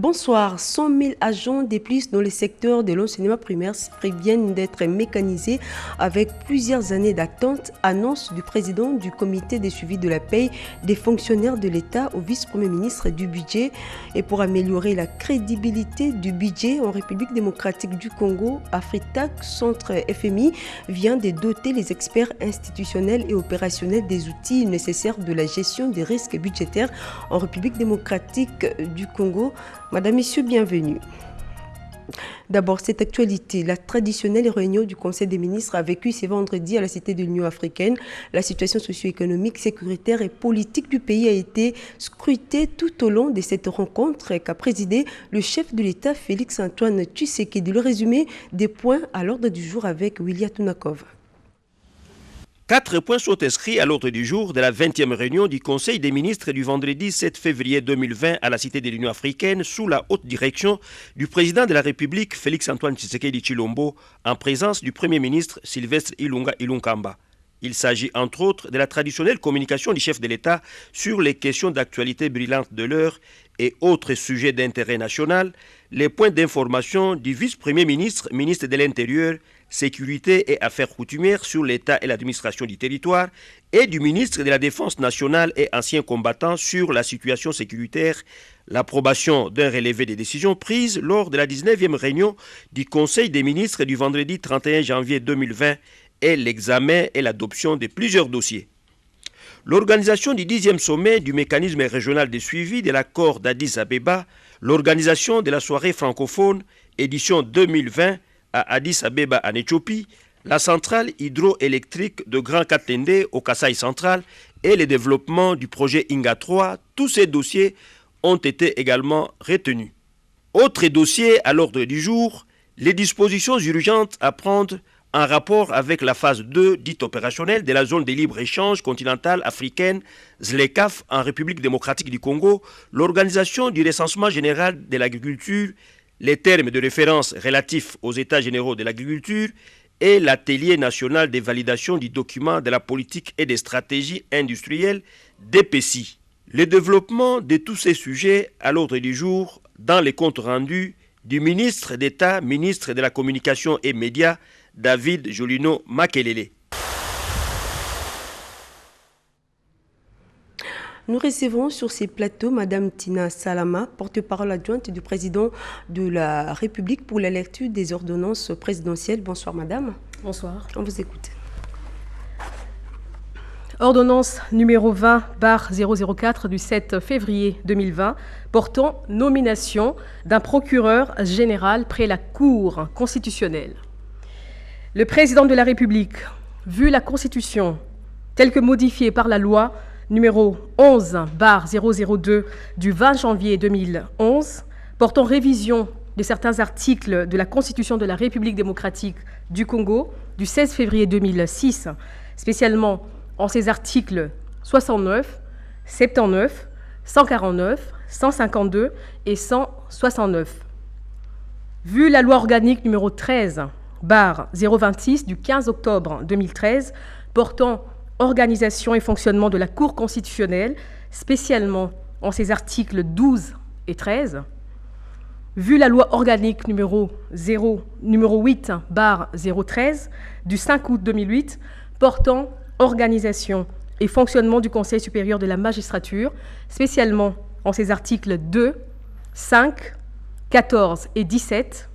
Bonsoir. 100 000 agents de plus dans le secteur de l'enseignement primaire viennent d'être mécanisés avec plusieurs années d'attente, annonce du président du comité de suivi de la paye des fonctionnaires de l'État au vice-premier ministre du budget. Et pour améliorer la crédibilité du budget en République démocratique du Congo, Afritac, centre FMI, vient de doter les experts institutionnels et opérationnels des outils nécessaires de la gestion des risques budgétaires en République démocratique du Congo. Madame, Messieurs, bienvenue. D'abord, cette actualité, la traditionnelle réunion du Conseil des ministres a vécu ce vendredi à la Cité de l'Union africaine. La situation socio-économique, sécuritaire et politique du pays a été scrutée tout au long de cette rencontre qu'a présidé le chef de l'État Félix-Antoine Tshisekedi. Le résumé des points à l'ordre du jour avec William Tunakov. 4 points sont inscrits à l'ordre du jour de la 20e réunion du Conseil des ministres du vendredi 7 février 2020 à la Cité de l'Union africaine sous la haute direction du président de la République Félix-Antoine Tshisekedi Tshilombo en présence du Premier ministre Sylvestre Ilunga Ilunkamba. Il s'agit entre autres de la traditionnelle communication du chef de l'État sur les questions d'actualité brillante de l'heure et autres sujets d'intérêt national, les points d'information du vice-premier ministre, ministre de l'Intérieur, Sécurité et Affaires coutumières sur l'État et l'administration du territoire et du ministre de la Défense nationale et ancien combattant sur la situation sécuritaire, l'approbation d'un relevé des décisions prises lors de la 19e réunion du Conseil des ministres du vendredi 31 janvier 2020 et l'examen et l'adoption de plusieurs dossiers. L'organisation du 10e sommet du mécanisme régional de suivi de l'accord d'Addis Abeba, l'organisation de la soirée francophone, édition 2020 à Addis Abeba en Éthiopie, la centrale hydroélectrique de Grand Katende au Kasaï central et le développement du projet Inga 3, tous ces dossiers ont été également retenus. Autre dossier à l'ordre du jour, les dispositions urgentes à prendre en rapport avec la phase 2 dite opérationnelle de la zone de libre-échange continentale africaine ZLECAf en République démocratique du Congo, l'organisation du recensement général de l'agriculture, les termes de référence relatifs aux états généraux de l'agriculture et l'atelier national de validation du document de la politique et des stratégies industrielles DPSI. Le développement de tous ces sujets à l'ordre du jour dans les comptes rendus du ministre d'État, ministre de la Communication et Médias, David Jolino Makelele. Nous recevons sur ces plateaux Madame Tina Salama, porte-parole adjointe du président de la République pour la lecture des ordonnances présidentielles. Bonsoir Madame. Bonsoir. On vous écoute. Ordonnance numéro 20/004 du 7 février 2020 portant nomination d'un procureur général près la Cour constitutionnelle. Le président de la République, vu la Constitution telle que modifiée par la loi numéro 11/002 du 20 janvier 2011, portant révision de certains articles de la Constitution de la République démocratique du Congo du 16 février 2006, spécialement en ses articles 69, 79, 149, 152 et 169. Vu la loi organique numéro 13/026 du 15 octobre 2013 portant organisation et fonctionnement de la Cour constitutionnelle, spécialement en ses articles 12 et 13, vu la loi organique numéro 8/013 du 5 août 2008 portant organisation et fonctionnement du Conseil supérieur de la magistrature, spécialement en ses articles 2, 5, 14 et 17,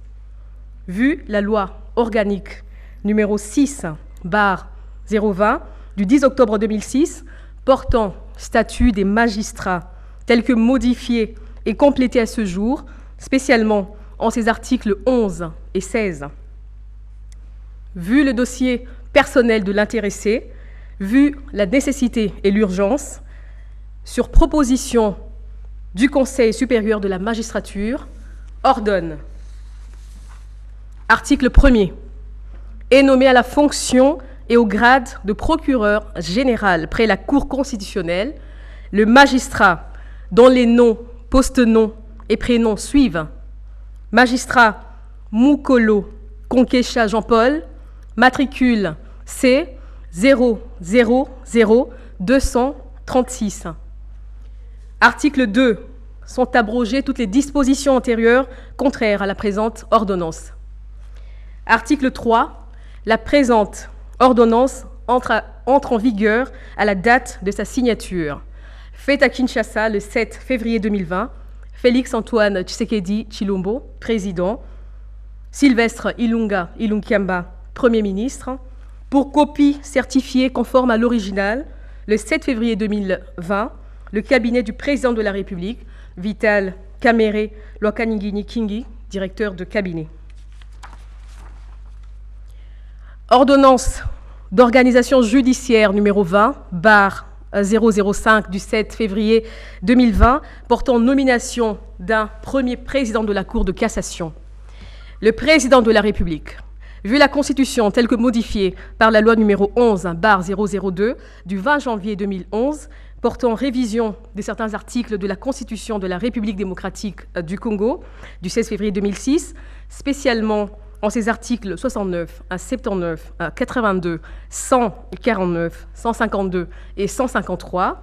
vu la loi organique numéro 6/020 du 10 octobre 2006 portant statut des magistrats tel que modifié et complété à ce jour, spécialement en ses articles 11 et 16. Vu le dossier personnel de l'intéressé, vu la nécessité et l'urgence, sur proposition du Conseil supérieur de la magistrature, ordonne. Article 1er. Est nommé à la fonction et au grade de procureur général près la Cour constitutionnelle le magistrat dont les noms, post-noms et prénoms suivent. Magistrat Moukolo Konkesha Jean-Paul, matricule C 000236. Article 2. sont abrogées toutes les dispositions antérieures contraires à la présente ordonnance. Article 3. La présente ordonnance entre en vigueur à la date de sa signature. Faite à Kinshasa le 7 février 2020, Félix-Antoine Tshisekedi Tshilombo, président, Sylvestre Ilunga Ilunkiamba, Premier ministre, pour copie certifiée conforme à l'original, le 7 février 2020, le cabinet du président de la République, Vital Kamerhe Lwakaningini Kingi, directeur de cabinet. Ordonnance d'organisation judiciaire numéro 20/005 du 7 février 2020 portant nomination d'un premier président de la Cour de cassation. Le président de la République, vu la Constitution telle que modifiée par la loi numéro 11/002 du 20 janvier 2011 portant révision de certains articles de la Constitution de la République démocratique du Congo du 16 février 2006, spécialement en ses articles 69, 79, 82, 149, 152 et 153,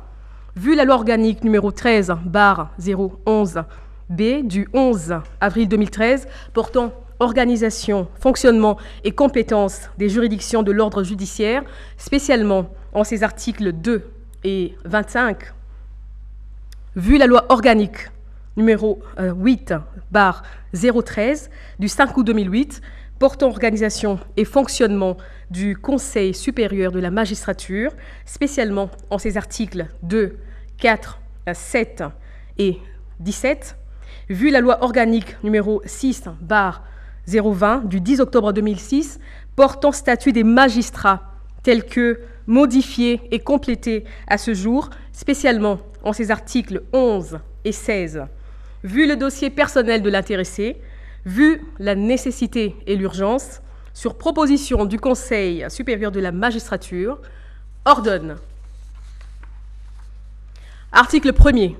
vu la loi organique numéro 13/011B du 11 avril 2013 portant organisation, fonctionnement et compétences des juridictions de l'ordre judiciaire, spécialement en ses articles 2 et 25, vu la loi organique numéro 8/013 du 5 août 2008 portant organisation et fonctionnement du Conseil supérieur de la magistrature, spécialement en ses articles 2, 4, 7 et 17, vu la loi organique numéro 6/020 du 10 octobre 2006 portant statut des magistrats tel que modifié et complété à ce jour, spécialement en ses articles 11 et 16, vu le dossier personnel de l'intéressé, vu la nécessité et l'urgence, sur proposition du Conseil supérieur de la magistrature, ordonne. Article 1er.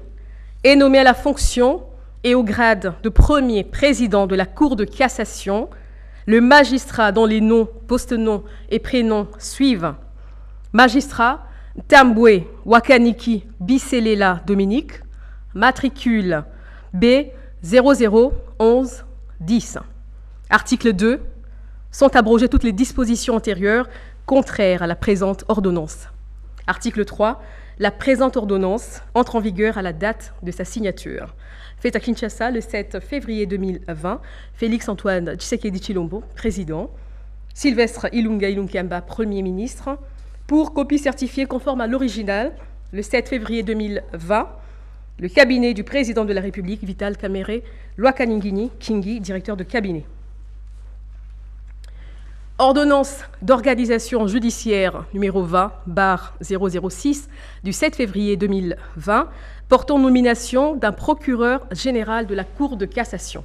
Est nommé à la fonction et au grade de premier président de la Cour de cassation le magistrat dont les noms, post-noms et prénoms suivent. Magistrat Tambwe Wakaniki Biselela Dominique, matricule B0011 10. Article 2. Sont abrogées toutes les dispositions antérieures contraires à la présente ordonnance. Article 3. La présente ordonnance entre en vigueur à la date de sa signature. Faite à Kinshasa le 7 février 2020, Félix-Antoine Tshisekedi Tshilombo, président, Sylvestre Ilunga Ilunkiamba, Premier ministre, pour copie certifiée conforme à l'original, le 7 février 2020, le cabinet du président de la République, Vital Kamerhe Lwakaningini Kingi, directeur de cabinet. Ordonnance d'organisation judiciaire numéro 20/006 du 7 février 2020 portant nomination d'un procureur général de la Cour de cassation.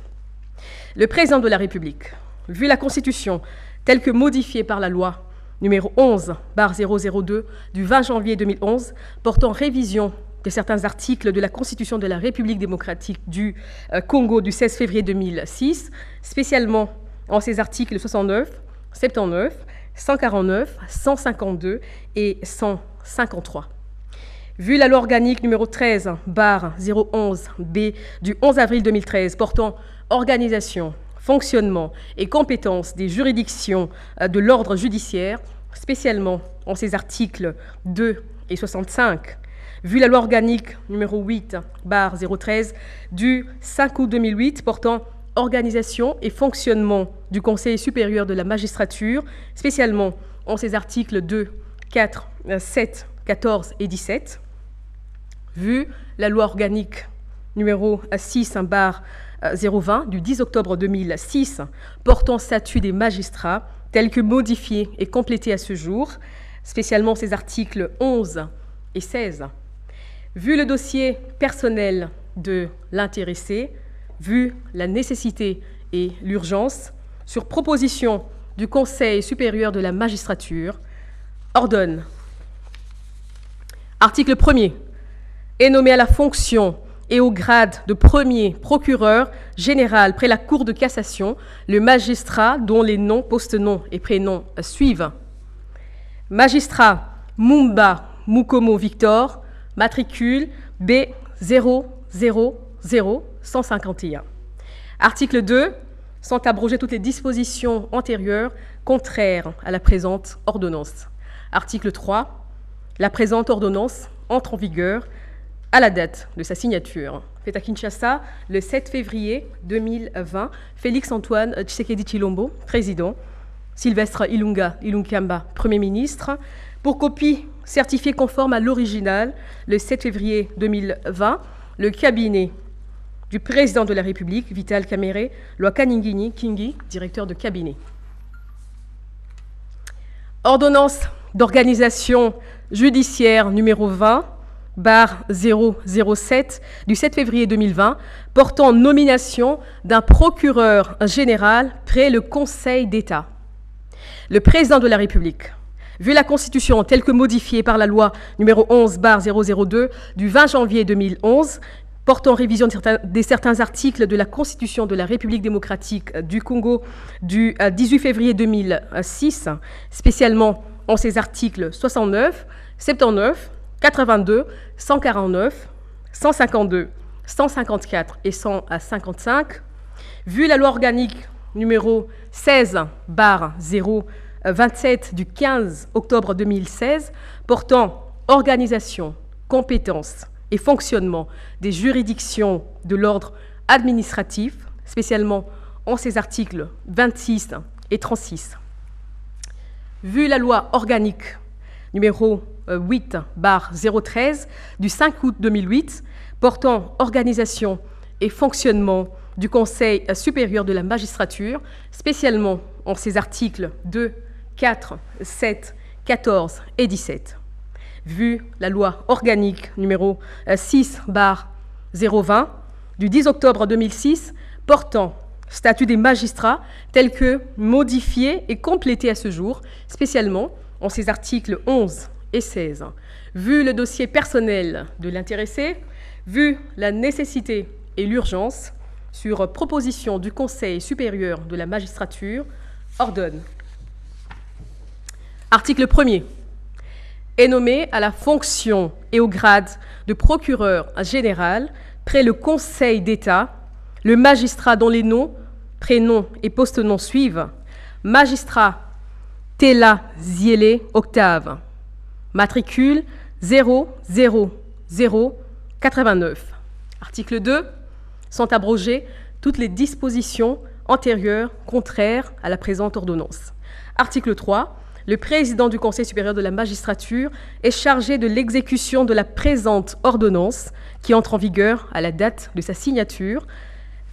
Le président de la République, vu la Constitution telle que modifiée par la loi numéro 11/002 du 20 janvier 2011 portant révision de certains articles de la Constitution de la République démocratique du Congo du 16 février 2006, spécialement en ses articles 69, 79, 149, 152 et 153. Vu la loi organique numéro 13/011B du 11 avril 2013 portant organisation, fonctionnement et compétences des juridictions de l'ordre judiciaire, spécialement en ses articles 2 et 65, vu la loi organique numéro 8/013 du 5 août 2008 portant organisation et fonctionnement du Conseil supérieur de la magistrature, spécialement en ses articles 2, 4, 7, 14 et 17, vu la loi organique numéro 6/020 du 10 octobre 2006 portant statut des magistrats tel que modifié et complété à ce jour, spécialement ses articles 11 et 16, vu le dossier personnel de l'intéressé, vu la nécessité et l'urgence, sur proposition du Conseil supérieur de la magistrature, ordonne. Article 1er. Est nommé à la fonction et au grade de premier procureur général près la Cour de cassation le magistrat dont les noms, post-noms et prénoms suivent. Magistrat Mumba Mukomo Victor, matricule B0000 151. Article 2. Sont abrogées toutes les dispositions antérieures contraires à la présente ordonnance. Article 3. La présente ordonnance entre en vigueur à la date de sa signature. Fait à Kinshasa, le 7 février 2020, Félix-Antoine Tshisekedi Tshilombo, président, Sylvestre Ilunga Ilunkamba, Premier ministre, pour copie certifiée conforme à l'original, le 7 février 2020, le cabinet du président de la République, Vital Kamerhe, Lwakaningini Kingi, directeur de cabinet. Ordonnance d'organisation judiciaire numéro 20/007 du 7 février 2020 portant nomination d'un procureur général près le Conseil d'État. Le président de la République, vu la Constitution telle que modifiée par la loi numéro 11/002 du 20 janvier 2011, portant révision de certains articles de la Constitution de la République démocratique du Congo du 18 février 2006, spécialement en ses articles 69, 79, 82, 149, 152, 154 et 155, vu la loi organique numéro 16/027 du 15 octobre 2016 portant organisation, compétences et fonctionnement des juridictions de l'ordre administratif, spécialement en ses articles 26 et 36. Vu la loi organique numéro 8/013 du 5 août 2008 portant organisation et fonctionnement du Conseil supérieur de la magistrature, spécialement en ses articles 2, 4, 7, 14 et 17. Vu la loi organique numéro 6/020 du 10 octobre 2006 portant statut des magistrats tel que modifié et complété à ce jour, spécialement en ses articles 11 et 16. Vu le dossier personnel de l'intéressé, vu la nécessité et l'urgence, sur proposition du Conseil supérieur de la magistrature, ordonne. Article 1er. Est nommé à la fonction et au grade de procureur général près le Conseil d'État le magistrat dont les noms, prénoms et post-noms suivent: magistrat Tela Ziele Octave, matricule 00089. Article 2. Sont abrogées toutes les dispositions antérieures contraires à la présente ordonnance. Article 3. Le président du Conseil supérieur de la magistrature est chargé de l'exécution de la présente ordonnance qui entre en vigueur à la date de sa signature.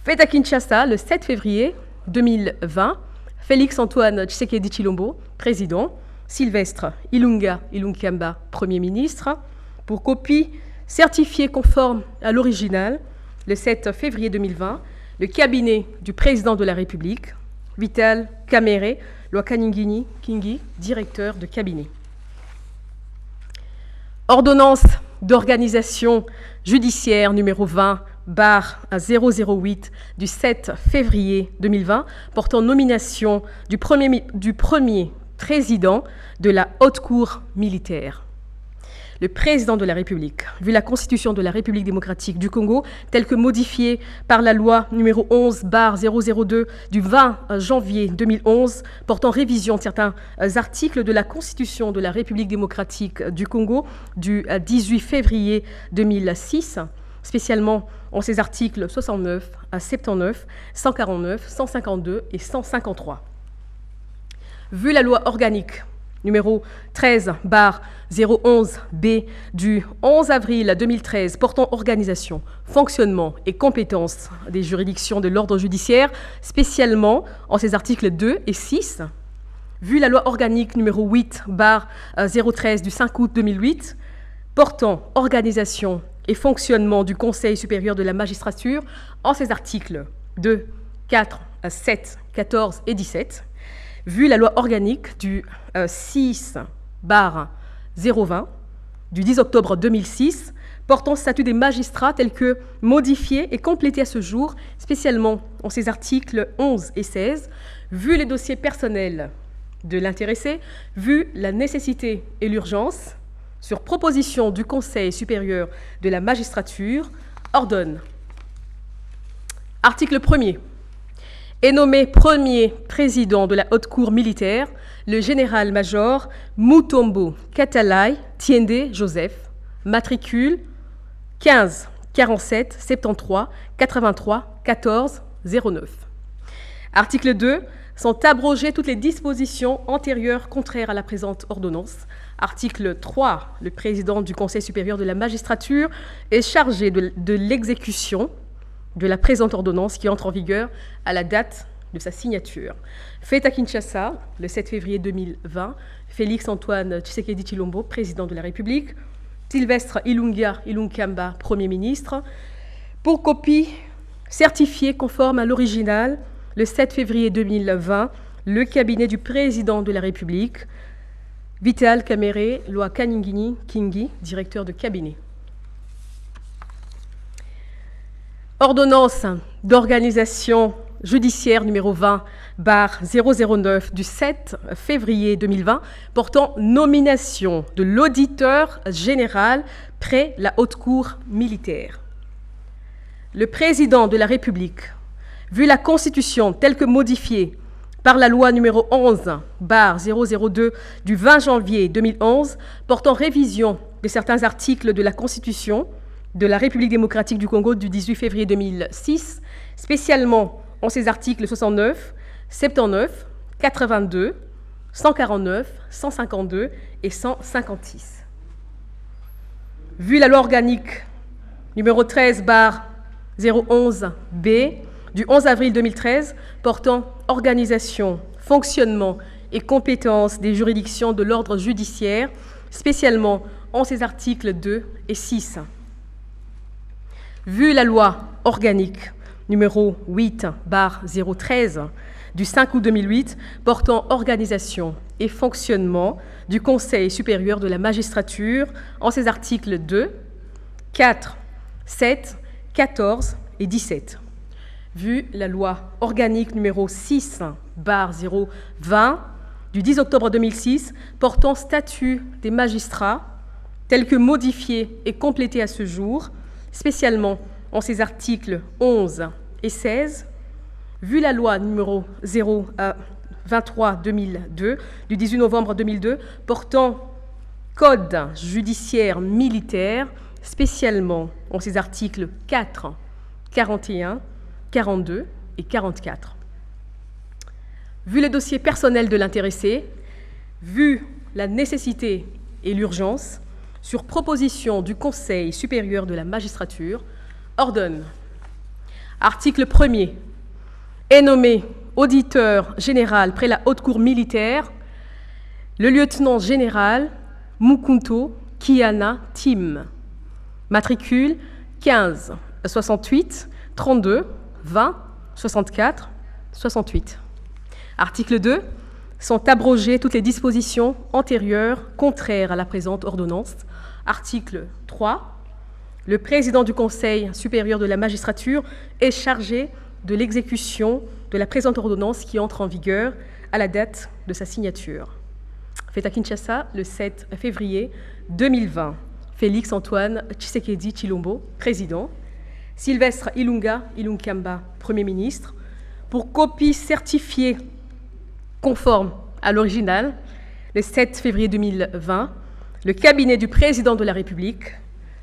Fait à Kinshasa le 7 février 2020, Félix-Antoine Tshisekedi Tshilombo, président, Sylvestre Ilunga Ilunkamba, Premier ministre, pour copie certifiée conforme à l'original, le 7 février 2020, le cabinet du président de la République, Vital Kamerhe, Lwakaningini Kingi, directeur de cabinet. Ordonnance d'organisation judiciaire numéro 20/008 du 7 février 2020 portant nomination du premier président de la Haute Cour militaire. Le président de la République, vu la Constitution de la République démocratique du Congo, telle que modifiée par la loi numéro 11/002 du 20 janvier 2011, portant révision de certains articles de la Constitution de la République démocratique du Congo du 18 février 2006, spécialement en ses articles 69 à 79, 149, 152 et 153. Vu la loi organique numéro 13/011B du 11 avril 2013 portant organisation, fonctionnement et compétences des juridictions de l'ordre judiciaire, spécialement en ses articles 2 et 6, vu la loi organique numéro 8/013 du 5 août 2008 portant organisation et fonctionnement du Conseil supérieur de la magistrature en ses articles 2, 4, 7, 14 et 17, vu la loi organique du 6/020 du 10 octobre 2006 portant statut des magistrats tel que modifié et complété à ce jour, spécialement en ses articles 11 et 16, vu les dossiers personnels de l'intéressé, vu la nécessité et l'urgence, sur proposition du Conseil supérieur de la magistrature, ordonne. Article 1er. Est nommé premier président de la haute cour militaire le général-major Mutombo Katalai Tiende Joseph, matricule 15 47 73 83 14 09. Article 2. Sont abrogées toutes les dispositions antérieures contraires à la présente ordonnance. Article 3. Le président du Conseil supérieur de la magistrature est chargé de l'exécution de la présente ordonnance qui entre en vigueur à la date de sa signature. Fait à Kinshasa, le 7 février 2020, Félix Antoine Tshisekedi Tshilombo, président de la République, Sylvestre Ilunga Ilunkamba, Premier ministre, pour copie certifiée conforme à l'original, le 7 février 2020, le cabinet du président de la République, Vital Kamerhe Lwakaningini Kingi, directeur de cabinet. Ordonnance d'organisation judiciaire numéro 20/009 du 7 février 2020 portant nomination de l'auditeur général près la haute cour militaire. Le président de la République, vu la Constitution telle que modifiée par la loi numéro 11/002 du 20 janvier 2011 portant révision de certains articles de la Constitution de la République démocratique du Congo du 18 février 2006, spécialement en ses articles 69, 79, 82, 149, 152 et 156. Vu la loi organique numéro 13/011-B du 11 avril 2013 portant organisation, fonctionnement et compétences des juridictions de l'ordre judiciaire, spécialement en ses articles 2 et 6. Vu la loi organique numéro 8/013 du 5 août 2008 portant organisation et fonctionnement du Conseil supérieur de la magistrature en ses articles 2, 4, 7, 14 et 17. Vu la loi organique numéro 6/020 du 10 octobre 2006 portant statut des magistrats tel que modifié et complété à ce jour, spécialement en ses articles 11 et 16, vu la loi numéro 023/2002 du 18 novembre 2002 portant Code judiciaire militaire, spécialement en ses articles 4, 41, 42 et 44. Vu le dossier personnel de l'intéressé, vu la nécessité et l'urgence, sur proposition du Conseil supérieur de la magistrature, ordonne. Article 1er. Est nommé auditeur général près la haute cour militaire le lieutenant général Mukunto Kiana Tim, matricule 15 68 32 20 64 68. Article 2. Sont abrogées toutes les dispositions antérieures contraires à la présente ordonnance. Article 3. Le président du Conseil supérieur de la magistrature est chargé de l'exécution de la présente ordonnance qui entre en vigueur à la date de sa signature. Fait à Kinshasa, le 7 février 2020. Félix Antoine Tshisekedi Tshilombo, président. Sylvestre Ilunga Ilunkamba, Premier ministre. Pour copie certifiée conforme à l'original, le 7 février 2020, le cabinet du président de la République,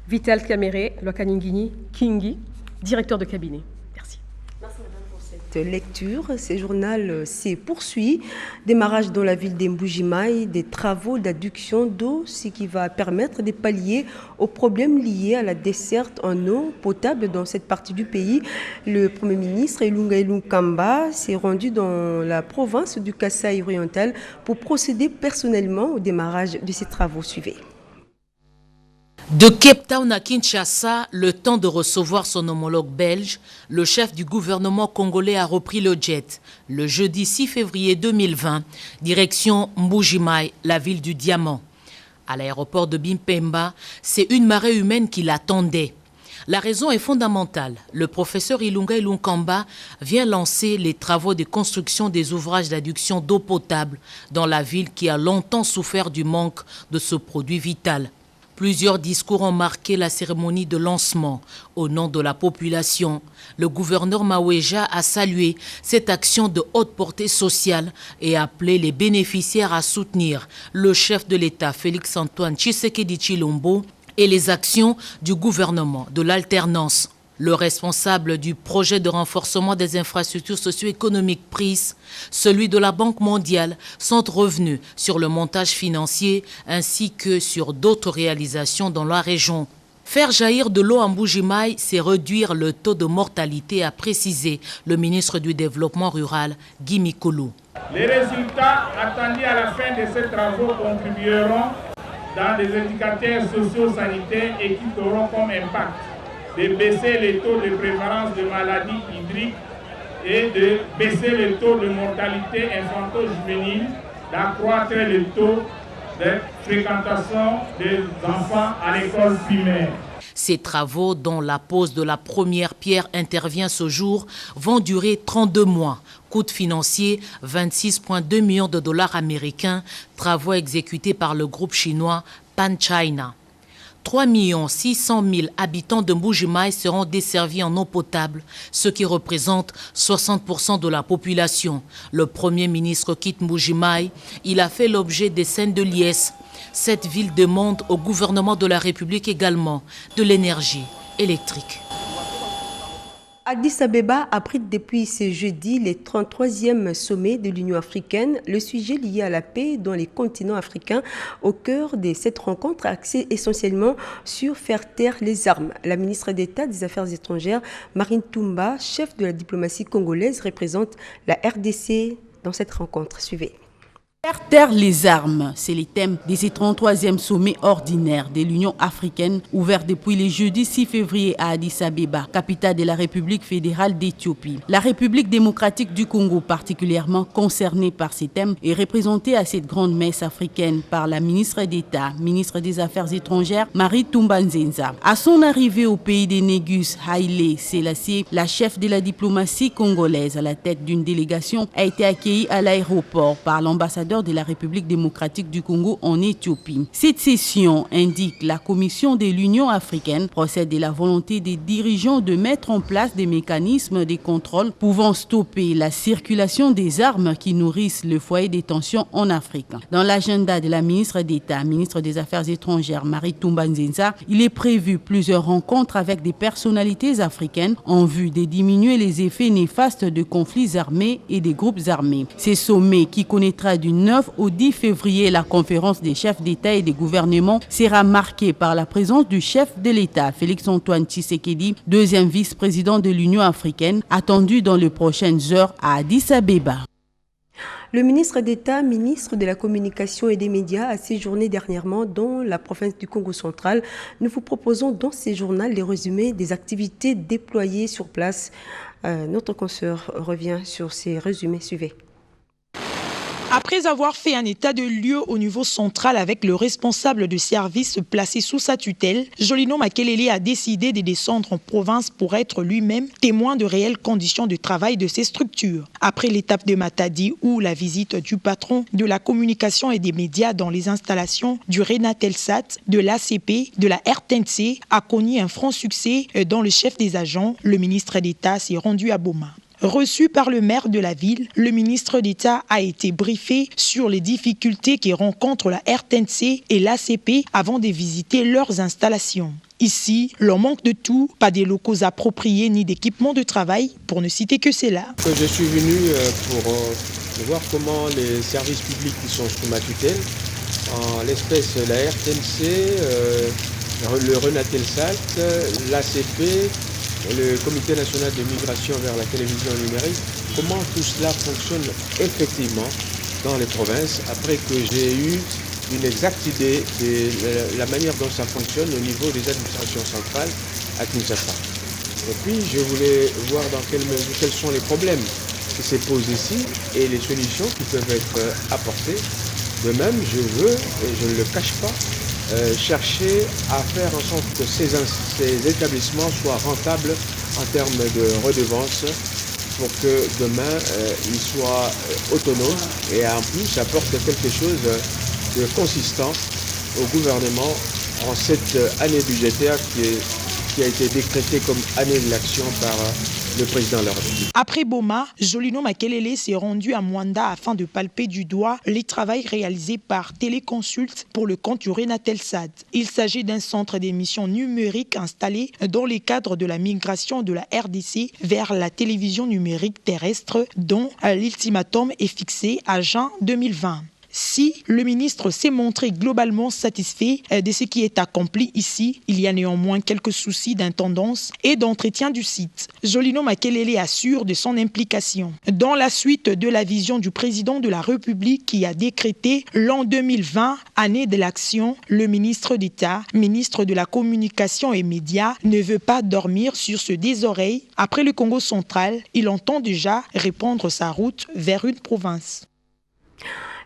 Vital Kamerhe Lwakaningini Kingi, directeur de cabinet. Merci. Merci madame pour cette lecture. Ce journal s'est poursuit. Démarrage dans la ville d'Mbujimai des travaux d'adduction d'eau, ce qui va permettre de pallier aux problèmes liés à la desserte en eau potable dans cette partie du pays. Le Premier ministre Ilunga Ilunkamba s'est rendu dans la province du Kasaï oriental pour procéder personnellement au démarrage de ces travaux. Suivez. De Cape Town à Kinshasa, le temps de recevoir son homologue belge, le chef du gouvernement congolais a repris le jet. Le jeudi 6 février 2020, direction Mbujimai, la ville du diamant. À l'aéroport de Bimpemba, c'est une marée humaine qui l'attendait. La raison est fondamentale. Le professeur Ilunga Ilunkamba vient lancer les travaux de construction des ouvrages d'adduction d'eau potable dans la ville qui a longtemps souffert du manque de ce produit vital. Plusieurs discours ont marqué la cérémonie de lancement. Au nom de la population, le gouverneur Maweja a salué cette action de haute portée sociale et appelé les bénéficiaires à soutenir le chef de l'État, Félix-Antoine Tshisekedi Tshilombo, et les actions du gouvernement de l'alternance. Le responsable du projet de renforcement des infrastructures socio-économiques PRIS, celui de la Banque mondiale, sont revenus sur le montage financier ainsi que sur d'autres réalisations dans la région. Faire jaillir de l'eau en Mbuji-Mayi, c'est réduire le taux de mortalité, a précisé le ministre du Développement rural, Guy Mikolo. Les résultats attendus à la fin de ces travaux contribueront dans des indicateurs socio-sanitaires et qui auront comme impact de baisser les taux de prévalence de maladies hydriques et de baisser le taux de mortalité infanto-juvénile, d'accroître le taux de fréquentation des enfants à l'école primaire. Ces travaux, dont la pose de la première pierre intervient ce jour, vont durer 32 mois. Coût financier, 26,2 millions de dollars américains, travaux exécutés par le groupe chinois Pan China. 3 600 000 habitants de Mbuji-Mayi seront desservis en eau potable, ce qui représente 60% de la population. Le Premier ministre quitte Mbuji-Mayi. Il a fait l'objet des scènes de liesse. Cette ville demande au gouvernement de la République également de l'énergie électrique. Addis Abeba abrite depuis ce jeudi les 33e sommets de l'Union africaine. Le sujet lié à la paix dans les continents africains au cœur de cette rencontre axée essentiellement sur faire taire les armes. La ministre d'État des Affaires étrangères, Marine Toumba, chef de la diplomatie congolaise, représente la RDC dans cette rencontre. Suivez. Faire taire les armes, c'est le thème de ce 33e sommet ordinaire de l'Union africaine ouvert depuis le jeudi 6 février à Addis Abeba, capitale de la République fédérale d'Éthiopie. La République démocratique du Congo, particulièrement concernée par ces thèmes, est représentée à cette grande messe africaine par la ministre d'État, ministre des Affaires étrangères, Marie Toumba Nzenza. À son arrivée au pays des Négus, Haïlé Sélassié, la chef de la diplomatie congolaise à la tête d'une délégation, a été accueillie à l'aéroport par l'ambassadeur de la République démocratique du Congo en Éthiopie. Cette session indique la Commission de l'Union africaine procède de la volonté des dirigeants de mettre en place des mécanismes de contrôle pouvant stopper la circulation des armes qui nourrissent le foyer des tensions en Afrique. Dans l'agenda de la ministre d'État, ministre des Affaires étrangères, Marie Toumba Nzenza, il est prévu plusieurs rencontres avec des personnalités africaines en vue de diminuer les effets néfastes de conflits armés et des groupes armés. Ces sommets qui connaîtra du 9 au 10 février, la conférence des chefs d'État et des gouvernements sera marquée par la présence du chef de l'État, Félix-Antoine Tshisekedi, deuxième vice-président de l'Union africaine, attendu dans les prochaines heures à Addis Abeba. Le ministre d'État, ministre de la Communication et des Médias, a séjourné dernièrement dans la province du Congo central. Nous vous proposons dans ce journal les résumés des activités déployées sur place. Notre consoeur revient sur ces résumés. Suivez. Après avoir fait un état de lieu au niveau central avec le responsable de service placé sous sa tutelle, Jolino Makelele a décidé de descendre en province pour être lui-même témoin de réelles conditions de travail de ces structures. Après l'étape de Matadi où la visite du patron de la communication et des médias dans les installations du Renatelsat, de l'ACP, de la RTNC a connu un franc succès dont le chef des agents, le ministre d'État, s'est rendu à Boma. Reçu par le maire de la ville, le ministre d'État a été briefé sur les difficultés que rencontrent la RTNC et l'ACP avant de visiter leurs installations. Ici, l'on manque de tout, pas des locaux appropriés ni d'équipements de travail, pour ne citer que cela. Je suis venu pour voir comment les services publics qui sont sous ma tutelle, en l'espèce la RTNC, le Renatelsat, l'ACP, le Comité national de migration vers la télévision numérique, comment tout cela fonctionne effectivement dans les provinces, après que j'ai eu une exacte idée de la manière dont ça fonctionne au niveau des administrations centrales à Kinshasa. Et puis je voulais voir dans quelle mesure, quels sont les problèmes qui se posent ici et les solutions qui peuvent être apportées. De même, je veux, et je ne le cache pas, chercher à faire en sorte que ces établissements soient rentables en termes de redevances pour que demain ils soient autonomes et en plus apportent quelque chose de consistant au gouvernement en cette année budgétaire qui a été décrétée comme année de l'action par le président de la République. Après Boma, Jolino Makelele s'est rendu à Mwanda afin de palper du doigt les travaux réalisés par Téléconsult pour le compte du Renatelsat. Il s'agit d'un centre d'émission numérique installé dans le cadre de la migration de la RDC vers la télévision numérique terrestre dont l'ultimatum est fixé à juin 2020. Si le ministre s'est montré globalement satisfait de ce qui est accompli ici, il y a néanmoins quelques soucis d'intendance et d'entretien du site. Jolino Makelele assure de son implication. Dans la suite de la vision du président de la République qui a décrété l'an 2020, année de l'action, le ministre d'État, ministre de la Communication et Médias, ne veut pas dormir sur ce désoreille. Après le Congo central, il entend déjà répandre sa route vers une province.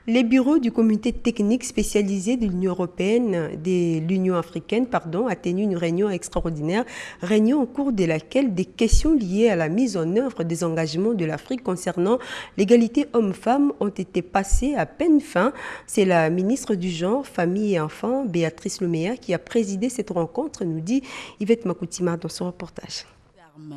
Les bureaux du comité technique spécialisé de l'Union européenne, de l'Union africaine, a tenu une réunion extraordinaire, réunion au cours de laquelle des questions liées à la mise en œuvre des engagements de l'Afrique concernant l'égalité homme-femme ont été passées à peine fin. C'est la ministre du Genre, Famille et Enfants, Béatrice Lomea, qui a présidé cette rencontre, nous dit Yvette Makoutima dans son reportage.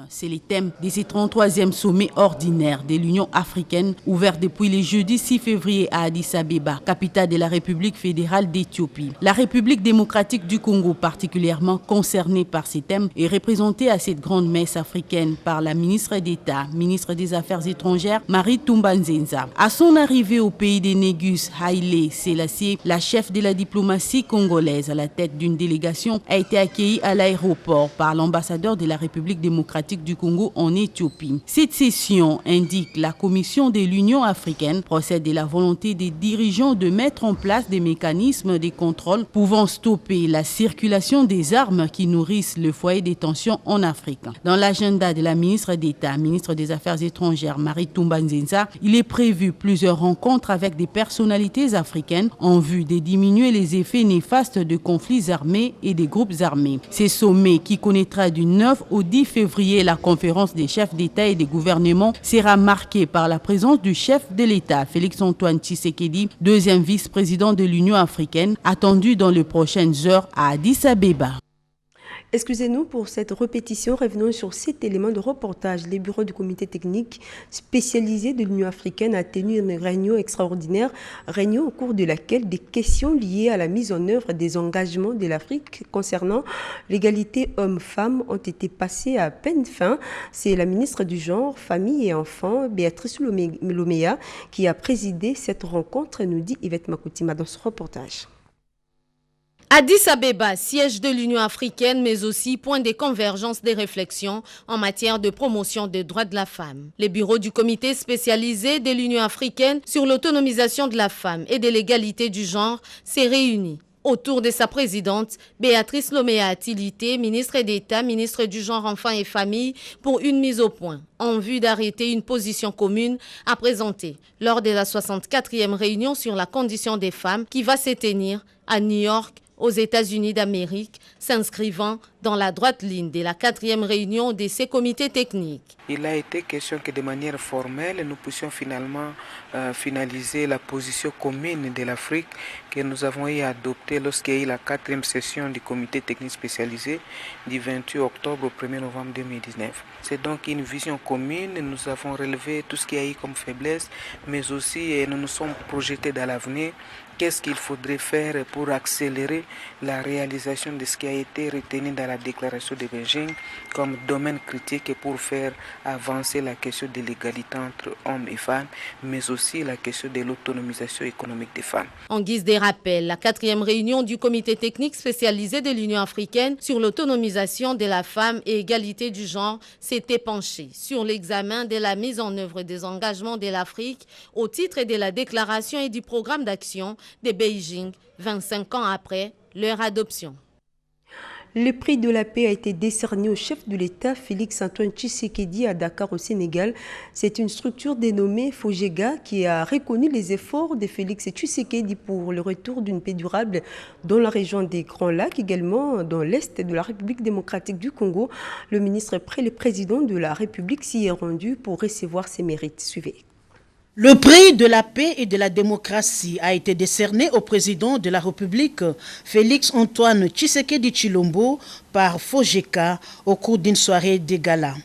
C'est le thème de ce 33e sommet ordinaire de l'Union africaine ouvert depuis le jeudi 6 février à Addis Abeba, capitale de la République fédérale d'Éthiopie. La République démocratique du Congo, particulièrement concernée par ces thèmes, est représentée à cette grande messe africaine par la ministre d'État, ministre des Affaires étrangères, Marie Tumba-Nzenza. À son arrivée au pays des Négus, Haïlé Sélassié, la chef de la diplomatie congolaise à la tête d'une délégation, a été accueillie à l'aéroport par l'ambassadeur de la République démocratique du Congo en Éthiopie. Cette session indique la Commission de l'Union africaine procède de la volonté des dirigeants de mettre en place des mécanismes de contrôle pouvant stopper la circulation des armes qui nourrissent le foyer des tensions en Afrique. Dans l'agenda de la ministre d'État, ministre des Affaires étrangères, Marie Tumba-Nzenza, il est prévu plusieurs rencontres avec des personnalités africaines en vue de diminuer les effets néfastes de conflits armés et des groupes armés. Ce sommet qui connaîtra du 9 au 10 février la conférence des chefs d'État et des gouvernements sera marquée par la présence du chef de l'État, Félix-Antoine Tshisekedi, deuxième vice-président de l'Union africaine, attendu dans les prochaines heures à Addis Abeba. Excusez-nous pour cette répétition. Revenons sur cet élément de reportage. Les bureaux du comité technique spécialisé de l'Union africaine a tenu une réunion extraordinaire, réunion au cours de laquelle des questions liées à la mise en œuvre des engagements de l'Afrique concernant l'égalité homme-femme ont été passées à peine fin. C'est la ministre du Genre, Famille et Enfants, Béatrice Lomea, qui a présidé cette rencontre, nous dit Yvette Makoutima dans ce reportage. Addis Abeba, siège de l'Union africaine, mais aussi point de convergence des réflexions en matière de promotion des droits de la femme. Les bureaux du comité spécialisé de l'Union africaine sur l'autonomisation de la femme et de l'égalité du genre s'est réuni. Autour de sa présidente, Béatrice Lomea Atilité, ministre d'État, ministre du Genre, Enfants et Famille, pour une mise au point, en vue d'arrêter une position commune à présenter lors de la 64e réunion sur la condition des femmes qui va se tenir à New York, aux États-Unis d'Amérique, s'inscrivant dans la droite ligne de la 4e réunion de ces comités techniques. Il a été question que de manière formelle, nous puissions finalement finaliser la position commune de l'Afrique que nous avons eu à adopter lorsqu'il y a eu la 4e session du comité technique spécialisé du 28 octobre au 1er novembre 2019. C'est donc une vision commune, nous avons relevé tout ce qu'il y a eu comme faiblesse, mais aussi nous nous sommes projetés dans l'avenir. Qu'est-ce qu'il faudrait faire pour accélérer la réalisation de ce qui a été retenu dans la déclaration de Beijing comme domaine critique et pour faire avancer la question de l'égalité entre hommes et femmes, mais aussi la question de l'autonomisation économique des femmes. En guise de rappel, la 4e réunion du comité technique spécialisé de l'Union africaine sur l'autonomisation de la femme et égalité du genre s'était penchée sur l'examen de la mise en œuvre des engagements de l'Afrique au titre de la déclaration et du programme d'action de Beijing, 25 ans après leur adoption. Le prix de la paix a été décerné au chef de l'État, Félix-Antoine Tshisekedi, à Dakar, au Sénégal. C'est une structure dénommée Fojega qui a reconnu les efforts de Félix Tshisekedi pour le retour d'une paix durable dans la région des Grands Lacs, également dans l'Est de la République démocratique du Congo. Le ministre près le président de la République s'y est rendu pour recevoir ses mérites. Suivez. Le prix de la paix et de la démocratie a été décerné au président de la République, Félix-Antoine Tshisekedi Tshilombo, par FOGECA au cours d'une soirée de gala.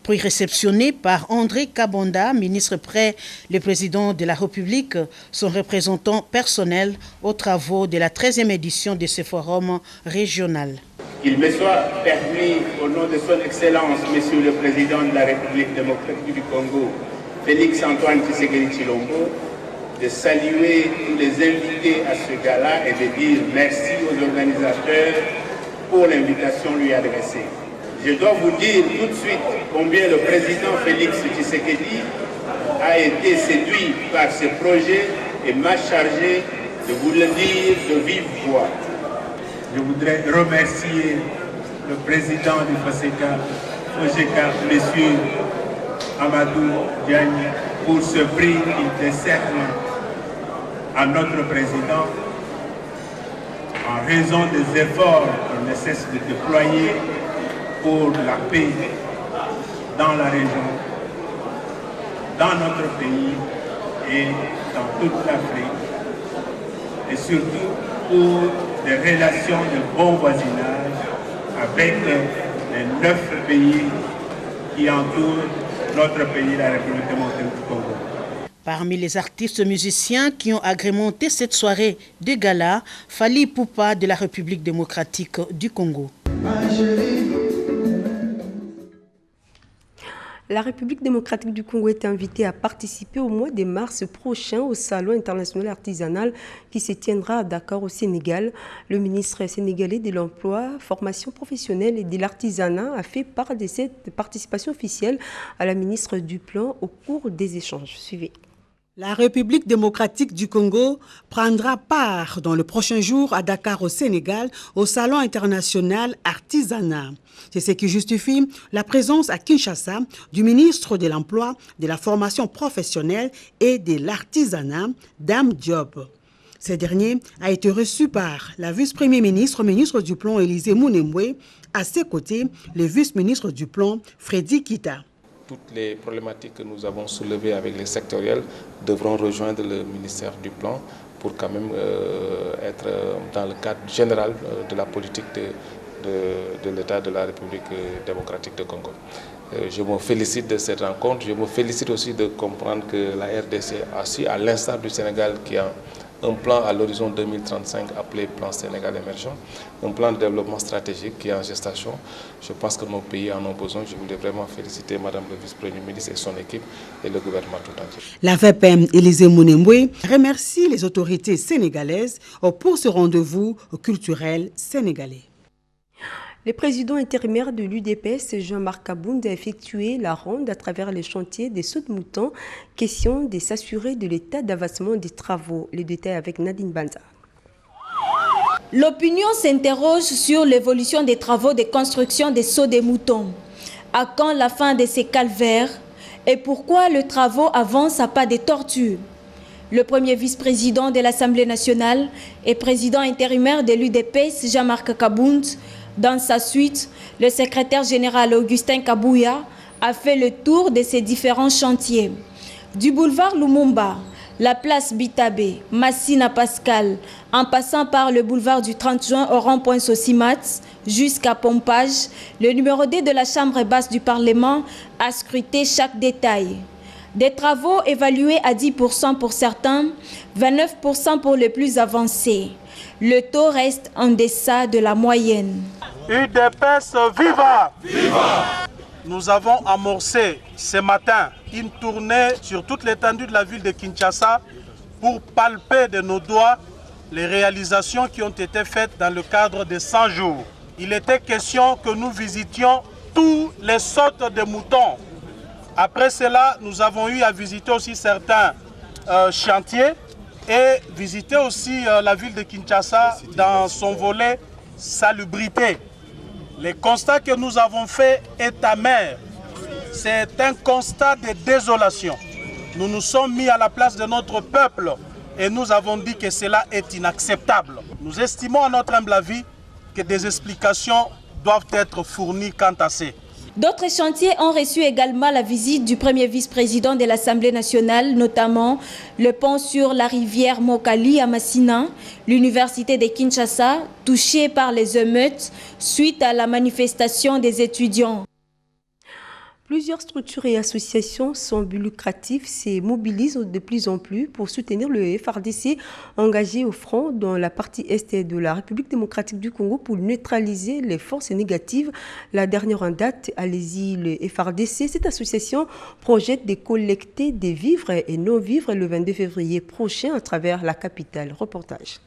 Prix réceptionné par André Kabonda, ministre près le président de la République, son représentant personnel aux travaux de la 13e édition de ce forum régional. Qu'il me soit permis, au nom de son Excellence, Monsieur le Président de la République démocratique du Congo, Félix-Antoine Tshisekedi Tshilombo, de saluer tous les invités à ce gala et de dire merci aux organisateurs pour l'invitation lui adressée. Je dois vous dire tout de suite combien le président Félix Tshisekedi a été séduit par ce projet et m'a chargé de vous le dire de vive voix. Je voudrais remercier le président du FOGECA, M. Amadou Diagne, pour ce prix qu'il décerne à notre président en raison des efforts qu'il ne cesse de déployer pour la paix dans la région, dans notre pays et dans toute l'Afrique, et surtout pour des relations de bon voisinage avec les 9 pays qui entourent notre pays, la République démocratique du Congo. Parmi les artistes musiciens qui ont agrémenté cette soirée de gala, Fally Ipupa de la République démocratique du Congo. La République démocratique du Congo est invitée à participer au mois de mars prochain au Salon international artisanal qui se tiendra à Dakar au Sénégal. Le ministre sénégalais de l'Emploi, Formation professionnelle et de l'Artisanat a fait part de cette participation officielle à la ministre du Plan au cours des échanges. Suivez. La République démocratique du Congo prendra part dans le prochain jour à Dakar au Sénégal au Salon international artisanat. C'est ce qui justifie la présence à Kinshasa du ministre de l'Emploi, de la Formation professionnelle et de l'Artisanat, Dame Diop. Ce dernier a été reçu par la vice-premier ministre, ministre du Plan Élisée Mounemboué, à ses côtés le vice-ministre du Plan Freddy Kita. Toutes les problématiques que nous avons soulevées avec les sectoriels devront rejoindre le ministère du Plan pour quand même être dans le cadre général de la politique de l'État de la République démocratique du Congo. Je me félicite de cette rencontre. Je me félicite aussi de comprendre que la RDC a su, à l'instar du Sénégal qui a un plan à l'horizon 2035 appelé Plan Sénégal émergent, un plan de développement stratégique qui est en gestation. Je pense que nos pays en ont besoin. Je voulais vraiment féliciter Madame le vice-premier ministre et son équipe et le gouvernement tout entier. La VPM Élisée Mounemboué remercie les autorités sénégalaises pour ce rendez-vous culturel sénégalais. Le président intérimaire de l'UDPS, Jean-Marc Kabound, a effectué la ronde à travers les chantiers des sauts de moutons. Question de s'assurer de l'état d'avancement des travaux. Les détails avec Nadine Banza. L'opinion s'interroge sur l'évolution des travaux de construction des sauts des moutons. À quand la fin de ces calvaires et pourquoi le travaux avance à pas de tortue? Le premier vice-président de l'Assemblée nationale et président intérimaire de l'UDPS, Jean-Marc Kabound, dans sa suite, le secrétaire général Augustin Kabouya a fait le tour de ces différents chantiers. Du boulevard Lumumba, la place Bitabe, Massina Pascal, en passant par le boulevard du 30 juin au rond-point Sosimat, jusqu'à Pompage, le numéro 2 de la Chambre basse du Parlement a scruté chaque détail. Des travaux évalués à 10% pour certains, 29% pour les plus avancés. Le taux reste en deçà de la moyenne. UDPS viva! Viva! Nous avons amorcé ce matin une tournée sur toute l'étendue de la ville de Kinshasa pour palper de nos doigts les réalisations qui ont été faites dans le cadre de 100 jours. Il était question que nous visitions tous les sortes de moutons. Après cela, nous avons eu à visiter aussi certains chantiers et visiter aussi la ville de Kinshasa dans son volet salubrité. Le constat que nous avons fait est amer. C'est un constat de désolation. Nous nous sommes mis à la place de notre peuple et nous avons dit que cela est inacceptable. Nous estimons à notre humble avis que des explications doivent être fournies quant à ces. D'autres chantiers ont reçu également la visite du premier vice-président de l'Assemblée nationale, notamment le pont sur la rivière Mokali à Massina, l'université de Kinshasa, touchée par les émeutes suite à la manifestation des étudiants. Plusieurs structures et associations sans but lucratif se mobilisent de plus en plus pour soutenir le FARDC engagé au front dans la partie est de la République démocratique du Congo pour neutraliser les forces négatives. La dernière en date, allez-y, le FARDC, cette association projette de collecter des vivres et non-vivres le 22 février prochain à travers la capitale. Reportage.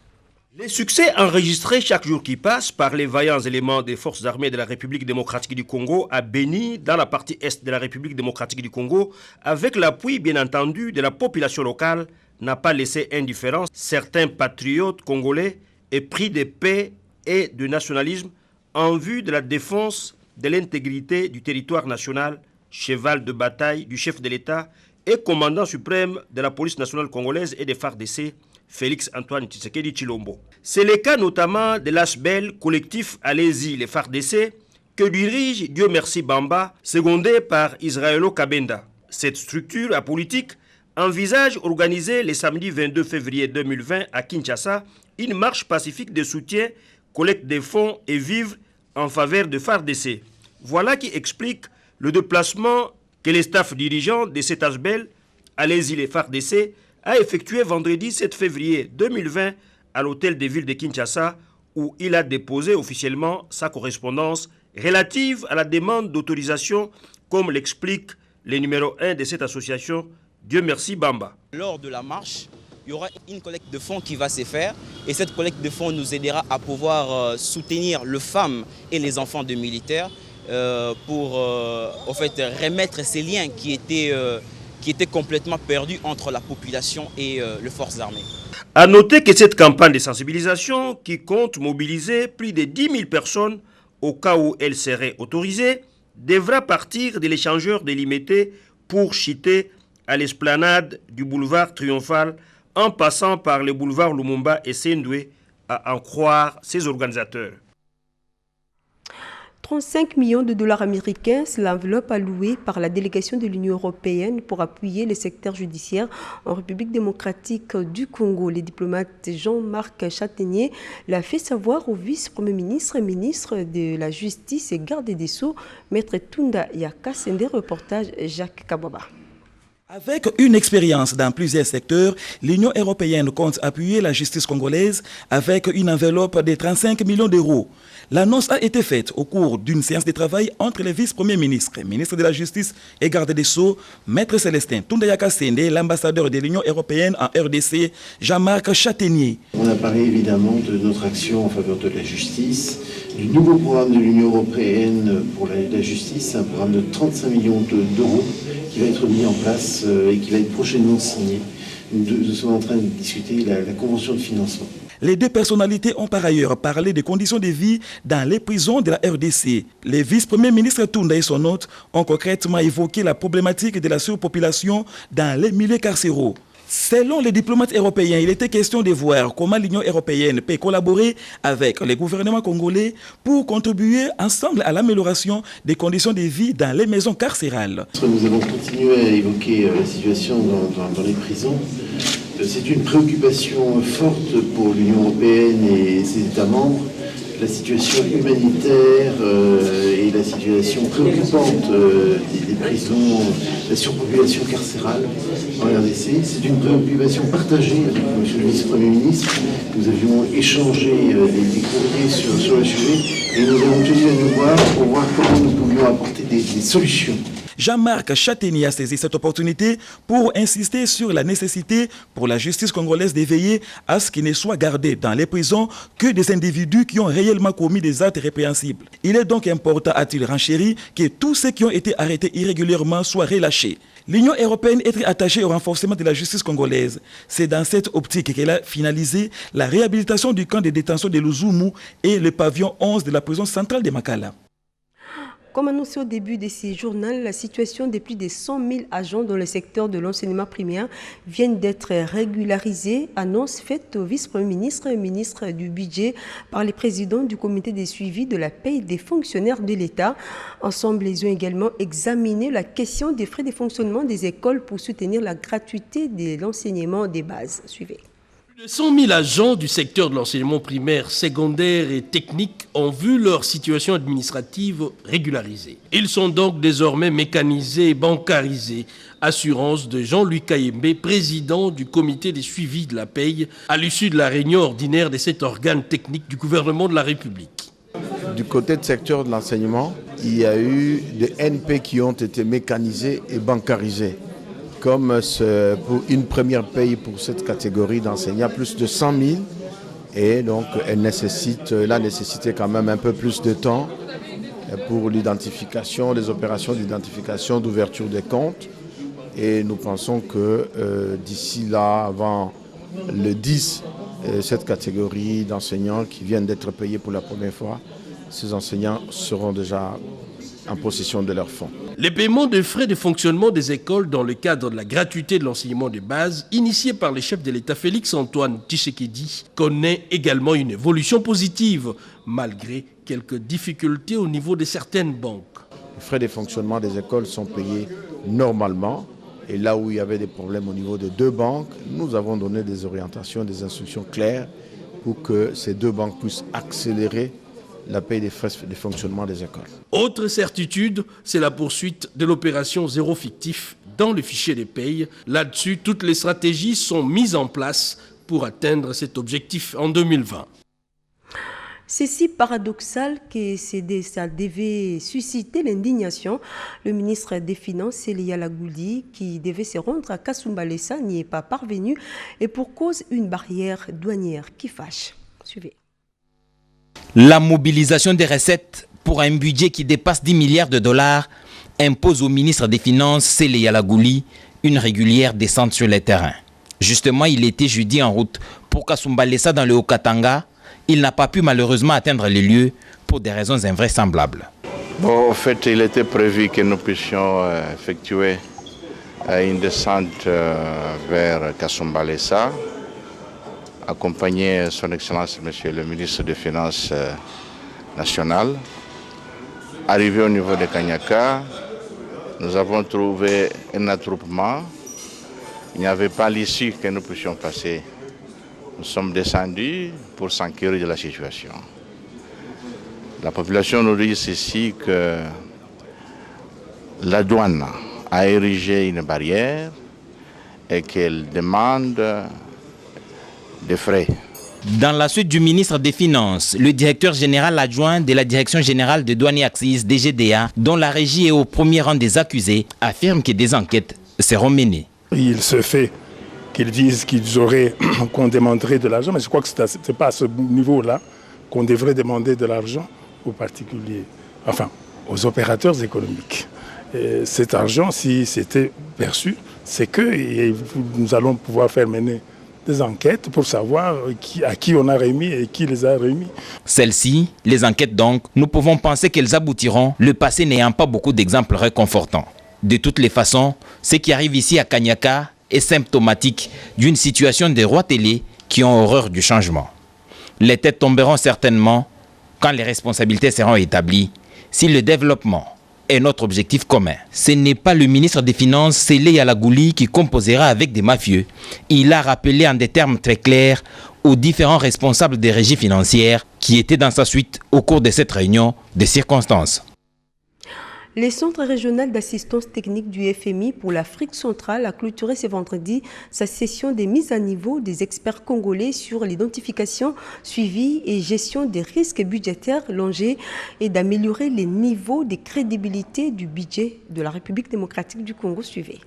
Les succès enregistrés chaque jour qui passe par les vaillants éléments des forces armées de la République démocratique du Congo à Béni, dans la partie est de la République démocratique du Congo, avec l'appui bien entendu de la population locale, n'a pas laissé indifférents certains patriotes congolais épris de paix et de nationalisme en vue de la défense de l'intégrité du territoire national, cheval de bataille du chef de l'État et commandant suprême de la police nationale congolaise et des FARDC, Félix Antoine Tshisekedi Tshilombo. C'est le cas notamment de l'ASBEL, collectif Allez-y les FARDC, que dirige Dieu merci Bamba, secondé par Israëlo Kabenda. Cette structure apolitique envisage organiser le samedi 22 février 2020 à Kinshasa une marche pacifique de soutien, collecte des fonds et vivres en faveur de FARDC. Voilà qui explique le déplacement que les staffs dirigeants de cet ASBEL, Allez-y les FARDC, a effectué vendredi 7 février 2020 à l'hôtel de ville de Kinshasa où il a déposé officiellement sa correspondance relative à la demande d'autorisation comme l'explique le numéro 1 de cette association, Dieu merci Bamba. Lors de la marche, il y aura une collecte de fonds qui va se faire et cette collecte de fonds nous aidera à pouvoir soutenir les femmes et les enfants de militaires pour en fait, remettre ces liens qui étaient complètement perdus entre la population et les forces armées. A noter que cette campagne de sensibilisation, qui compte mobiliser plus de 10 000 personnes au cas où elle serait autorisée, devra partir de l'échangeur délimité pour chiter à l'esplanade du boulevard Triomphal en passant par les boulevards Lumumba et Sendoué, à en croire ses organisateurs. 35 millions de dollars américains, c'est l'enveloppe allouée par la délégation de l'Union européenne pour appuyer le secteur judiciaire en République démocratique du Congo. Le diplomate Jean-Marc Châtaignier l'a fait savoir au vice-premier ministre et ministre de la Justice et garde des Sceaux, Maître Tunda Yaka, Sende, reportage Jacques Kababa. Avec une expérience dans plusieurs secteurs, l'Union européenne compte appuyer la justice congolaise avec une enveloppe de 35 millions d'euros. L'annonce a été faite au cours d'une séance de travail entre les vice-premiers ministres, ministre de la Justice et garde des Sceaux, Maître Célestin Tundayaka Sende, l'ambassadeur de l'Union européenne en RDC, Jean-Marc Châtaignier. On a parlé évidemment de notre action en faveur de la justice, du nouveau programme de l'Union européenne pour la justice, un programme de 35 millions d'euros qui va être mis en place et qui va être prochainement signé. Nous sommes en train de discuter la convention de financement. Les deux personnalités ont par ailleurs parlé des conditions de vie dans les prisons de la RDC. Les vice-premiers ministres Tunda et son hôte ont concrètement évoqué la problématique de la surpopulation dans les milieux carcéraux. Selon les diplomates européens, il était question de voir comment l'Union européenne peut collaborer avec les gouvernements congolais pour contribuer ensemble à l'amélioration des conditions de vie dans les maisons carcérales. Nous avons continué à évoquer la situation dans les prisons. C'est une préoccupation forte pour l'Union européenne et ses États membres. La situation humanitaire et la situation préoccupante des prisons, la surpopulation carcérale en RDC, c'est une préoccupation partagée avec M. le vice-premier ministre. Nous avions échangé des courriers sur le sujet et nous avons tenu à nous voir pour voir comment nous pouvions apporter des solutions. Jean-Marc Châtaignier a saisi cette opportunité pour insister sur la nécessité pour la justice congolaise de veiller à ce qu'il ne soit gardé dans les prisons que des individus qui ont réellement commis des actes répréhensibles. Il est donc important, a-t-il renchéri, que tous ceux qui ont été arrêtés irrégulièrement soient relâchés. L'Union européenne est très attachée au renforcement de la justice congolaise. C'est dans cette optique qu'elle a finalisé la réhabilitation du camp de détention de Luzumu et le pavillon 11 de la prison centrale de Makala. Comme annoncé au début de ces journaux, la situation de plus de 100 000 agents dans le secteur de l'enseignement primaire vient d'être régularisée. Annonce faite au vice-premier ministre et ministre du budget par les présidents du comité de suivi de la paie des fonctionnaires de l'État. Ensemble, ils ont également examiné la question des frais de fonctionnement des écoles pour soutenir la gratuité de l'enseignement des bases. Suivez. Plus de 100 000 agents du secteur de l'enseignement primaire, secondaire et technique ont vu leur situation administrative régularisée. Ils sont donc désormais mécanisés et bancarisés. Assurance de Jean-Louis Kayembe, président du comité de suivi de la paie, à l'issue de la réunion ordinaire de cet organe technique du gouvernement de la République. Du côté du secteur de l'enseignement, il y a eu des NP qui ont été mécanisés et bancarisés. Comme pour une première paye pour cette catégorie d'enseignants, plus de 100 000. Et donc, elle a nécessité quand même un peu plus de temps pour l'identification, les opérations d'identification, d'ouverture des comptes. Et nous pensons que d'ici là, avant le 10, cette catégorie d'enseignants qui viennent d'être payés pour la première fois, ces enseignants seront déjà en possession de leurs fonds. Les paiements de frais de fonctionnement des écoles dans le cadre de la gratuité de l'enseignement de base, initié par le chef de l'État Félix-Antoine Tshisekedi, connaît également une évolution positive, malgré quelques difficultés au niveau de certaines banques. Les frais de fonctionnement des écoles sont payés normalement. Et là où il y avait des problèmes au niveau de 2 banques, nous avons donné des orientations, des instructions claires pour que ces 2 banques puissent accélérer la paie des frais de fonctionnement des écoles. Autre certitude, c'est la poursuite de l'opération zéro fictif dans le fichier des payes. Là-dessus, toutes les stratégies sont mises en place pour atteindre cet objectif en 2020. C'est si paradoxal que ça devait susciter l'indignation. Le ministre des Finances, Célia Lagouli, qui devait se rendre à Kasumbalesa, n'y est pas parvenu et pour cause une barrière douanière qui fâche. Suivez. La mobilisation des recettes pour un budget qui dépasse 10 milliards de dollars impose au ministre des Finances, Célia Lagouli, une régulière descente sur les terrains. Justement, il était jeudi en route pour Kasumbalesa dans le Haut-Katanga. Il n'a pas pu malheureusement atteindre les lieux pour des raisons invraisemblables. Bon, en fait, il était prévu que nous puissions effectuer une descente vers Kasumbalesa, accompagner son Excellence, Monsieur le ministre des Finances nationales. Arrivé au niveau de Kanyaka, nous avons trouvé un attroupement. Il n'y avait pas l'issue que nous puissions passer. Nous sommes descendus pour s'enquérir de la situation. La population nous dit ici que la douane a érigé une barrière et qu'elle demande des frais. Dans la suite du ministre des Finances, le directeur général adjoint de la Direction générale de douane et axes DGDA, dont la régie est au premier rang des accusés, affirme que des enquêtes seront menées. Il se fait qu'ils disent qu'on demanderait de l'argent, mais je crois que ce n'est pas à ce niveau-là qu'on devrait demander de l'argent aux particuliers, enfin aux opérateurs économiques. Et cet argent, si c'était perçu, c'est que nous allons pouvoir faire mener des enquêtes pour savoir à qui on a remis et qui les a remis. Celles-ci, les enquêtes donc, nous pouvons penser qu'elles aboutiront, le passé n'ayant pas beaucoup d'exemples réconfortants. De toutes les façons, ce qui arrive ici à Kanyaka est symptomatique d'une situation des rois télé qui ont horreur du changement. Les têtes tomberont certainement quand les responsabilités seront établies, si le développement est notre objectif commun. Ce n'est pas le ministre des Finances, Célia Lagouli, qui composera avec des mafieux. Il a rappelé en des termes très clairs aux différents responsables des régies financières qui étaient dans sa suite au cours de cette réunion de circonstances. Le Centre régional d'assistance technique du FMI pour l'Afrique centrale a clôturé ce vendredi sa session de mise à niveau des experts congolais sur l'identification, suivi et gestion des risques budgétaires longés et d'améliorer les niveaux de crédibilité du budget de la République démocratique du Congo. Suivez.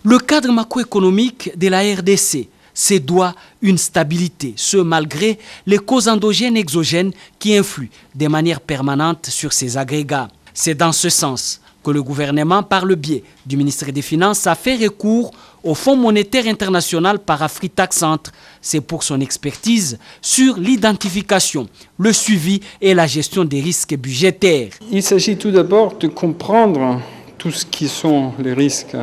Le cadre macroéconomique de la RDC se doit une stabilité, ce malgré les causes endogènes et exogènes qui influent de manière permanente sur ces agrégats. C'est dans ce sens que le gouvernement, par le biais du ministère des Finances, a fait recours au Fonds monétaire international par Afritac Centre. C'est pour son expertise sur l'identification, le suivi et la gestion des risques budgétaires. Il s'agit tout d'abord de comprendre tout ce qui sont les risques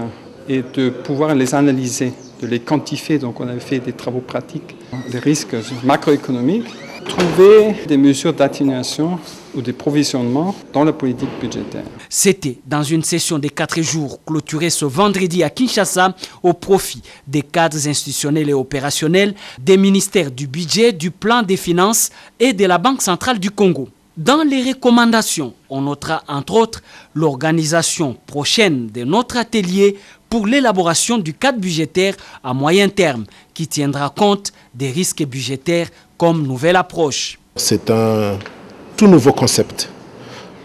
et de pouvoir les analyser, de les quantifier. Donc on a fait des travaux pratiques, des risques macroéconomiques, trouver des mesures d'atténuation ou des provisionnements dans la politique budgétaire. C'était dans une session de 4 jours clôturée ce vendredi à Kinshasa au profit des cadres institutionnels et opérationnels des ministères du budget, du plan des finances et de la Banque centrale du Congo. Dans les recommandations, on notera entre autres l'organisation prochaine de notre atelier pour l'élaboration du cadre budgétaire à moyen terme qui tiendra compte des risques budgétaires comme nouvelle approche. C'est un tout nouveau concept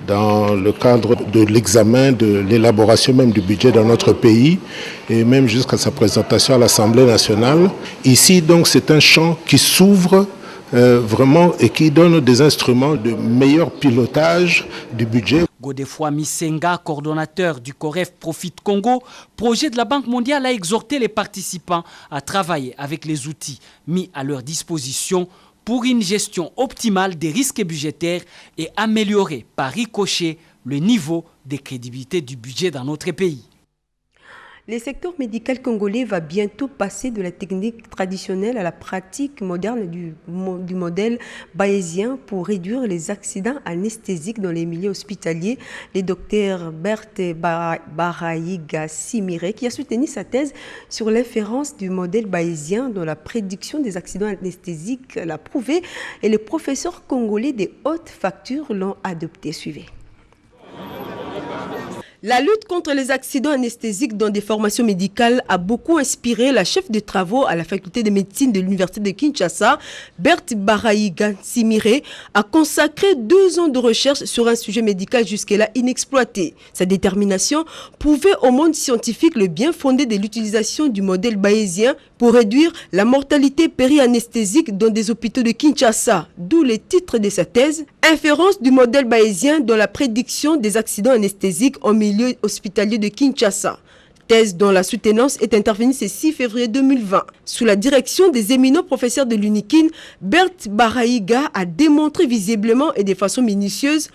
dans le cadre de l'examen, de l'élaboration même du budget dans notre pays et même jusqu'à sa présentation à l'Assemblée nationale. Ici donc c'est un champ qui s'ouvre vraiment et qui donne des instruments de meilleur pilotage du budget. Godefroy Misenga, coordonnateur du COREF Profit Congo, projet de la Banque mondiale, a exhorté les participants à travailler avec les outils mis à leur disposition pour une gestion optimale des risques budgétaires et améliorer par ricochet le niveau de crédibilité du budget dans notre pays. Le secteur médical congolais va bientôt passer de la technique traditionnelle à la pratique moderne du modèle bayésien pour réduire les accidents anesthésiques dans les milieux hospitaliers. Le docteur Berthe Barayiga Simire, qui a soutenu sa thèse sur l'inférence du modèle bayésien dans la prédiction des accidents anesthésiques, l'a prouvé et les professeurs congolais des hautes factures l'ont adopté. Suivez. La lutte contre les accidents anesthésiques dans des formations médicales a beaucoup inspiré la chef de travaux à la faculté de médecine de l'université de Kinshasa, Berthe Barayiga Simire, a consacré 2 ans de recherche sur un sujet médical jusque-là inexploité. Sa détermination prouvait au monde scientifique le bien fondé de l'utilisation du modèle bayésien pour réduire la mortalité périanesthésique dans des hôpitaux de Kinshasa, d'où le titre de sa thèse, Inférence du modèle bayésien dans la prédiction des accidents anesthésiques en milieu hospitalier de Kinshasa. Thèse dont la soutenance est intervenue ce 6 février 2020. Sous la direction des éminents professeurs de l'UNIKIN, Berthe Barayiga a démontré visiblement et de façon minutieuse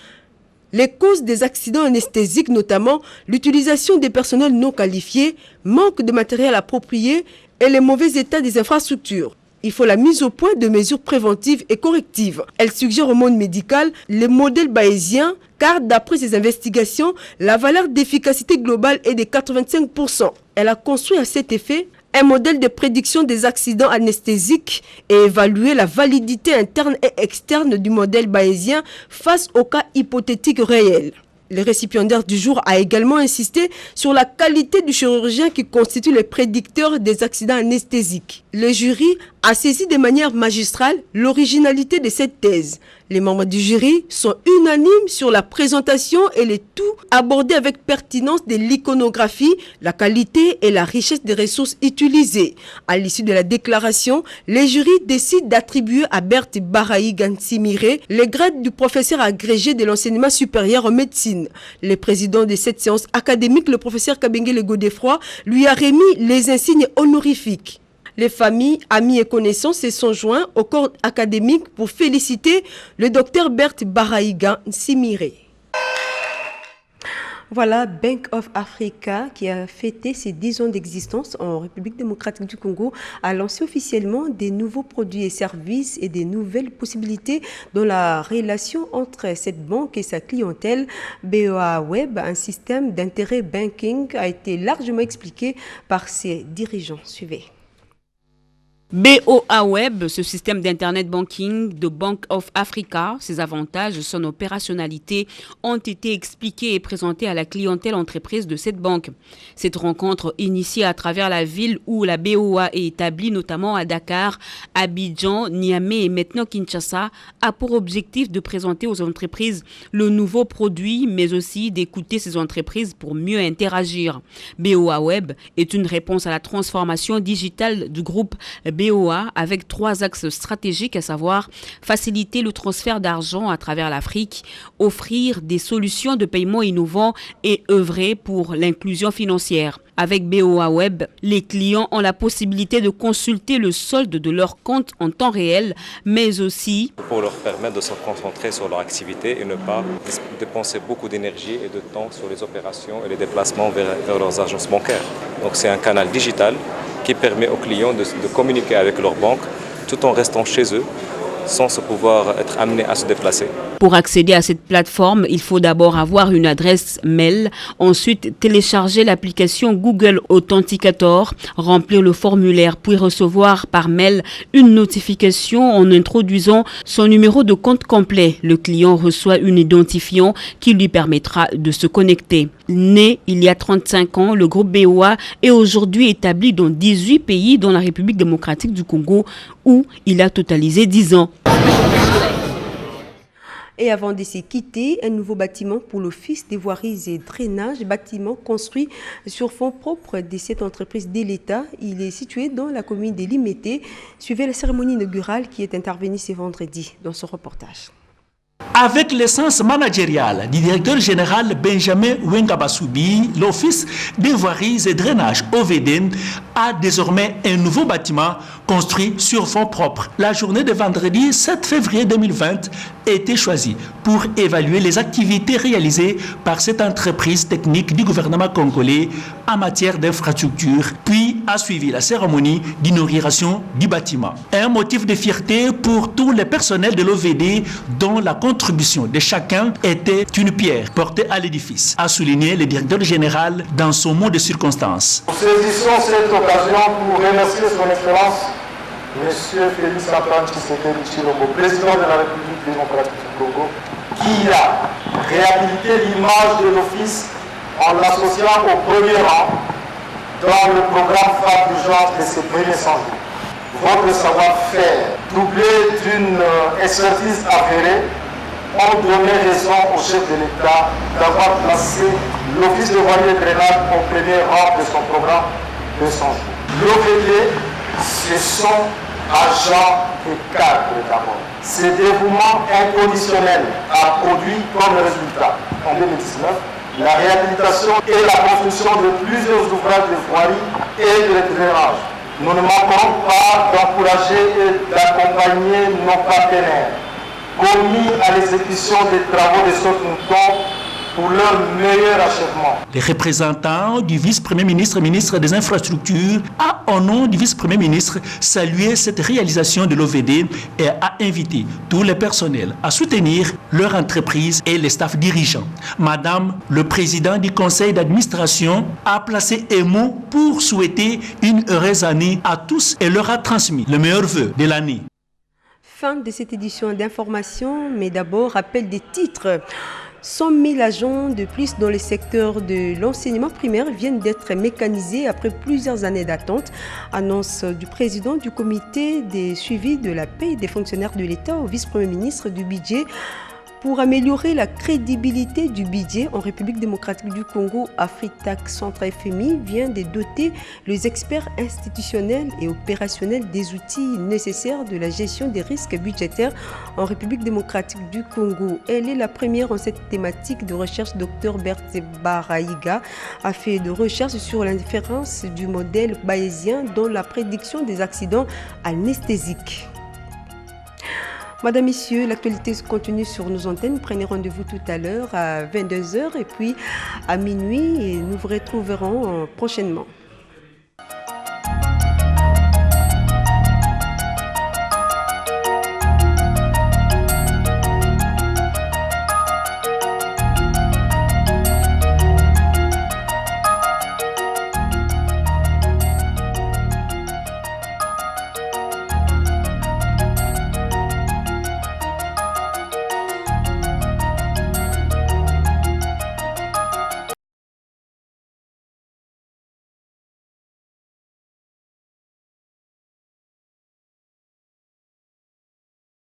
les causes des accidents anesthésiques, notamment l'utilisation des personnels non qualifiés, manque de matériel approprié et les mauvais états des infrastructures. Il faut la mise au point de mesures préventives et correctives. Elle suggère au monde médical le modèle bayésien, car d'après ses investigations, la valeur d'efficacité globale est de 85%. Elle a construit à cet effet un modèle de prédiction des accidents anesthésiques et évalué la validité interne et externe du modèle bayésien face aux cas hypothétiques réels. Le récipiendaire du jour a également insisté sur la qualité du chirurgien qui constitue le prédicteur des accidents anesthésiques. Le jury a saisi de manière magistrale l'originalité de cette thèse. Les membres du jury sont unanimes sur la présentation et le tout abordé avec pertinence de l'iconographie, la qualité et la richesse des ressources utilisées. À l'issue de la déclaration, les jurys décident d'attribuer à Berthe Barayiga Simire le grade du professeur agrégé de l'enseignement supérieur en médecine. Le président de cette séance académique, le professeur Kabengele Godefroy, lui a remis les insignes honorifiques. Les familles, amis et connaissances se sont joints au corps académique pour féliciter le docteur Berthe Barayiga Simire. Voilà, Bank of Africa, qui a fêté ses 10 ans d'existence en République démocratique du Congo, a lancé officiellement des nouveaux produits et services et des nouvelles possibilités dans la relation entre cette banque et sa clientèle. BOA Web, un système d'intérêt banking, a été largement expliqué par ses dirigeants. Suivez. BOA Web, ce système d'Internet Banking de Bank of Africa, ses avantages, son opérationnalité ont été expliqués et présentés à la clientèle entreprise de cette banque. Cette rencontre initiée à travers la ville où la BOA est établie, notamment à Dakar, Abidjan, Niamey et maintenant Kinshasa, a pour objectif de présenter aux entreprises le nouveau produit, mais aussi d'écouter ces entreprises pour mieux interagir. BOA Web est une réponse à la transformation digitale du groupe BOA avec 3 axes stratégiques, à savoir faciliter le transfert d'argent à travers l'Afrique, offrir des solutions de paiement innovants et œuvrer pour l'inclusion financière. Avec BOA Web, les clients ont la possibilité de consulter le solde de leur compte en temps réel, mais aussi pour leur permettre de se concentrer sur leur activité et ne pas dépenser beaucoup d'énergie et de temps sur les opérations et les déplacements vers leurs agences bancaires. Donc c'est un canal digital qui permet aux clients de communiquer avec leur banque tout en restant chez eux, sans se pouvoir être amenés à se déplacer. Pour accéder à cette plateforme, il faut d'abord avoir une adresse mail, ensuite télécharger l'application Google Authenticator, remplir le formulaire, puis recevoir par mail une notification en introduisant son numéro de compte complet. Le client reçoit un identifiant qui lui permettra de se connecter. Né il y a 35 ans, le groupe BOA est aujourd'hui établi dans 18 pays, dont la République démocratique du Congo, où il a totalisé 10 ans. Et avant de se quitter, un nouveau bâtiment pour l'Office des voiries et drainage, bâtiment construit sur fonds propres de cette entreprise de l'État. Il est situé dans la commune de Limete. Suivez la cérémonie inaugurale qui est intervenue ce vendredi dans ce reportage. Avec l'essence managériale du directeur général Benjamin Wengabasubi, l'Office des voiries et drainage OVD a désormais un nouveau bâtiment construit sur fonds propres. La journée de vendredi 7 février 2020 a été choisie pour évaluer les activités réalisées par cette entreprise technique du gouvernement congolais en matière d'infrastructure, puis a suivi la cérémonie d'inauguration du bâtiment. Un motif de fierté pour tous les personnels de l'OVD dont la contribution de chacun était une pierre portée à l'édifice, a souligné le directeur général dans son mot de circonstance. Nous saisissons cette occasion pour remercier son Excellence, M. Félix Antoine Tshisekedi Tshilombo, président de la République démocratique du Congo, qui a réhabilité l'image de l'Office en l'associant au premier rang dans le programme phare d'urgence de ses premiers 100 jours. Votre savoir-faire, doublé d'une expertise avérée, ont donné raison au chef de l'État d'avoir placé l'Office de voirie et drainage au premier rang de son programme de 100 jours. L'OVD, ce sont agents et cadres d'abord. Ce dévouement inconditionnel a produit comme résultat, en 2019, la réhabilitation et la construction de plusieurs ouvrages de voirie et de drainage. Nous ne manquerons pas d'encourager et d'accompagner nos partenaires commis à l'exécution des travaux de Saute-Mouton pour leur meilleur achèvement. Les représentants du vice-premier ministre, ministre des Infrastructures, a, au nom du vice-premier ministre, salué cette réalisation de l'OVD et a invité tous les personnels à soutenir leur entreprise et les staffs dirigeants. Madame, le président du conseil d'administration, a placé un mot pour souhaiter une heureuse année à tous et leur a transmis le meilleur vœu de l'année. Fin de cette édition d'information, mais d'abord, rappel des titres. 100 000 agents de plus dans le secteur de l'enseignement primaire viennent d'être mécanisés après plusieurs années d'attente. Annonce du président du comité de suivi de la paie des fonctionnaires de l'État au vice-premier ministre du budget. Pour améliorer la crédibilité du budget en République démocratique du Congo, Afritac Centre FMI vient de doter les experts institutionnels et opérationnels des outils nécessaires de la gestion des risques budgétaires en République démocratique du Congo. Elle est la première en cette thématique de recherche. Dr Berthe Baraïga a fait de recherches sur l'inférence du modèle bayésien dans la prédiction des accidents anesthésiques. Madame, Messieurs, l'actualité continue sur nos antennes. Prenez rendez-vous tout à l'heure à 22h et puis à minuit. Et nous vous retrouverons prochainement.